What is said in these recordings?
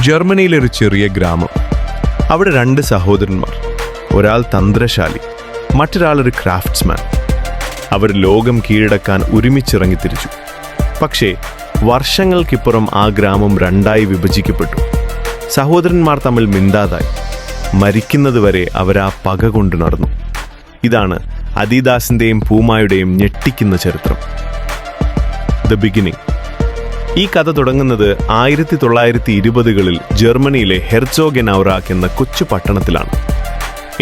ജർമ്മനിയിലെ ഒരു ചെറിയ ഗ്രാമം. അവിടെ രണ്ട് സഹോദരന്മാർ. ഒരാൾ തന്ത്രശാലി, മറ്റൊരാൾ ഒരു ക്രാഫ്റ്റ്സ്മാൻ. അവർ ലോകം കീഴടക്കാൻ ഒരുമിച്ചിറങ്ങിത്തിരിച്ചു. പക്ഷേ വർഷങ്ങൾക്കിപ്പുറം ആ ഗ്രാമം രണ്ടായി വിഭജിക്കപ്പെട്ടു. സഹോദരന്മാർ തമ്മിൽ മിണ്ടാതായി. മരിക്കുന്നതുവരെ അവരാ പക കൊണ്ടു നടന്നു. ഇതാണ് അദിദാസിന്റെയും പൂമായുടെയും ഞെട്ടിക്കുന്ന ചരിത്രം. The beginning. ഈ കഥ തുടങ്ങുന്നത് 1920കളിൽ ജർമ്മനിയിലെ ഹെർസോഗെനൗറാക്ക് എന്ന കൊച്ചു പട്ടണത്തിലാണ്.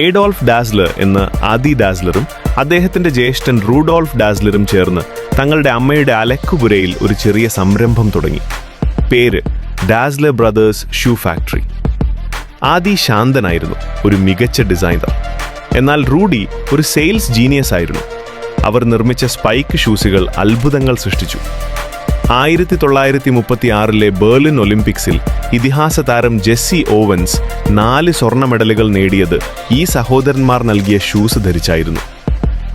ഏഡോൾഫ് ഡാസ്ലർ എന്ന ആദി ഡാസ്ലറും അദ്ദേഹത്തിന്റെ ജ്യേഷ്ഠൻ റൂഡോൾഫ് ഡാസ്ലറും ചേർന്ന് തങ്ങളുടെ അമ്മയുടെ അലക്കുപുരയിൽ ഒരു ചെറിയ സംരംഭം തുടങ്ങി. പേര് ഡാസ്ലർ ബ്രദേഴ്സ് ഷൂ ഫാക്ടറി. ആദി ശാന്തനായിരുന്നു, ഒരു മികച്ച ഡിസൈനർ. എന്നാൽ റൂഡി ഒരു സെയിൽസ് ജീനിയസ് ആയിരുന്നു. അവർ നിർമ്മിച്ച സ്പൈക്ക് ഷൂസുകൾ അത്ഭുതങ്ങൾ സൃഷ്ടിച്ചു. 1936 ബെർലിൻ ഒളിമ്പിക്സിൽ ഇതിഹാസ താരം ജെസ്സി ഓവൻസ് 4 സ്വർണ്ണ മെഡലുകൾ നേടിയത് ഈ സഹോദരന്മാർ നൽകിയ ഷൂസ് ധരിച്ചായിരുന്നു.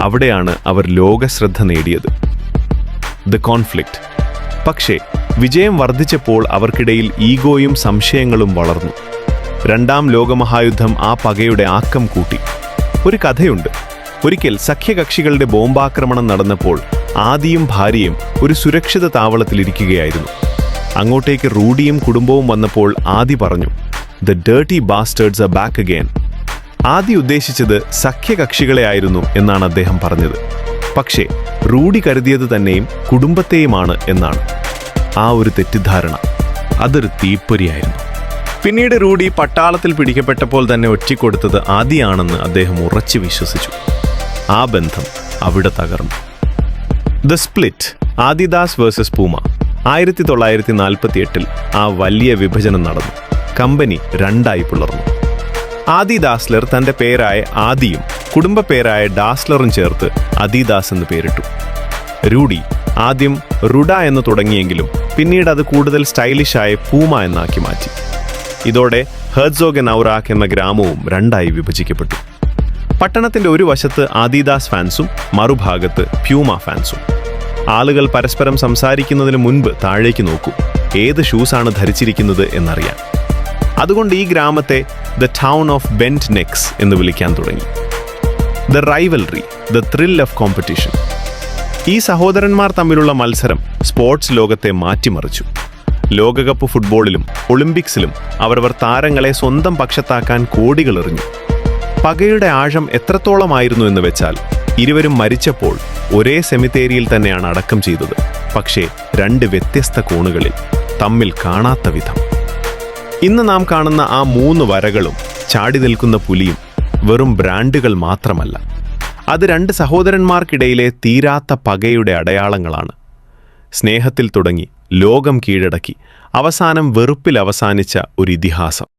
അവിടെയാണ് അവർ ലോകശ്രദ്ധ നേടിയത്. The conflict. പക്ഷേ വിജയം വർദ്ധിച്ചപ്പോൾ അവർക്കിടയിൽ ഈഗോയും സംശയങ്ങളും വളർന്നു. രണ്ടാം ലോകമഹായുദ്ധം ആ പകയുടെ ആക്കം കൂട്ടി. ഒരു കഥയുണ്ട്. ഒരിക്കൽ സഖ്യകക്ഷികളുടെ ബോംബാക്രമണം നടന്നപ്പോൾ ആദിയും ഭാര്യയും ഒരു സുരക്ഷിത താവളത്തിലിരിക്കുകയായിരുന്നു. അങ്ങോട്ടേക്ക് റൂഡിയും കുടുംബവും വന്നപ്പോൾ ആദി പറഞ്ഞു, "the dirty bastards are back again." Adi ഉദ്ദേശിച്ചത് സഖ്യകക്ഷികളെ ആയിരുന്നു എന്നാണ് അദ്ദേഹം പറഞ്ഞത്. പക്ഷേ റൂഡി കരുതിയത് തന്നെയും കുടുംബത്തെയുമാണ് എന്നാണ്. ആ ഒരു തെറ്റിദ്ധാരണ, അതൊരു തീപ്പൊരിയായിരുന്നു. പിന്നീട് റൂഡി പട്ടാളത്തിൽ പിടിക്കപ്പെട്ടപ്പോൾ തന്നെ ഒറ്റിക്കൊടുത്തത് ആദിയാണെന്ന് അദ്ദേഹം ഉറച്ചു വിശ്വസിച്ചു. ആ ബന്ധം അവിടെ തകർന്നു. The split. Adidas versus Puma. 1948 ആ വലിയ വിഭജനം നടന്നു. കമ്പനി രണ്ടായി പിളർന്നു. ആദി ഡാസ്ലർ തന്റെ പേരായ ആദിയും കുടുംബ പേരായ ഡാസ്ലറും ചേർത്ത് അദിദാസ് എന്ന് പേരിട്ടു. റൂഡി ആദ്യം റുഡ എന്ന് തുടങ്ങിയെങ്കിലും പിന്നീട് അത് കൂടുതൽ സ്റ്റൈലിഷായ പൂമ എന്നാക്കി മാറ്റി. ഇതോടെ ഹെർസോഗെനൗറാക്ക് എന്ന ഗ്രാമവും രണ്ടായി വിഭജിക്കപ്പെട്ടു. പട്ടണത്തിന്റെ ഒരു വശത്ത് ആദിദാസ് ഫാൻസും മറുഭാഗത്ത് പ്യൂമ ഫാൻസും. ആളുകൾ പരസ്പരം സംസാരിക്കുന്നതിന് മുൻപ് താഴേക്ക് നോക്കൂ, ഏത് ഷൂസാണ് ധരിച്ചിരിക്കുന്നത് എന്നറിയാൻ. അതുകൊണ്ട് ഈ ഗ്രാമത്തെ the town of bent necks എന്ന് വിളിക്കാൻ തുടങ്ങി. The rivalry, the thrill of competition. ഈ സഹോദരന്മാർ തമ്മിലുള്ള മത്സരം സ്പോർട്സ് ലോകത്തെ മാറ്റിമറിച്ചു. ലോകകപ്പ് ഫുട്ബോളിലും ഒളിമ്പിക്സിലും അവരവർ താരങ്ങളെ സ്വന്തം പക്ഷത്താക്കാൻ കോടികൾ എറിഞ്ഞു. പകയുടെ ആഴം എത്രത്തോളമായിരുന്നു എന്ന് വെച്ചാൽ ഇരുവരും മരിച്ചപ്പോൾ ഒരേ സെമിത്തേരിയിൽ തന്നെയാണ് അടക്കം ചെയ്തത്. പക്ഷേ 2 വ്യത്യസ്ത കോണുകളിൽ, തമ്മിൽ കാണാത്ത വിധം. ഇന്ന് നാം കാണുന്ന ആ 3 വരകളും ചാടി നിൽക്കുന്ന പുലിയും വെറും ബ്രാൻഡുകൾ മാത്രമല്ല. അത് 2 സഹോദരന്മാർക്കിടയിലെ തീരാത്ത പകയുടെ അടയാളങ്ങളാണ്. സ്നേഹത്തിൽ തുടങ്ങി ലോകം കീഴടക്കി അവസാനം വെറുപ്പിൽ അവസാനിച്ച ഒരു ഇതിഹാസം.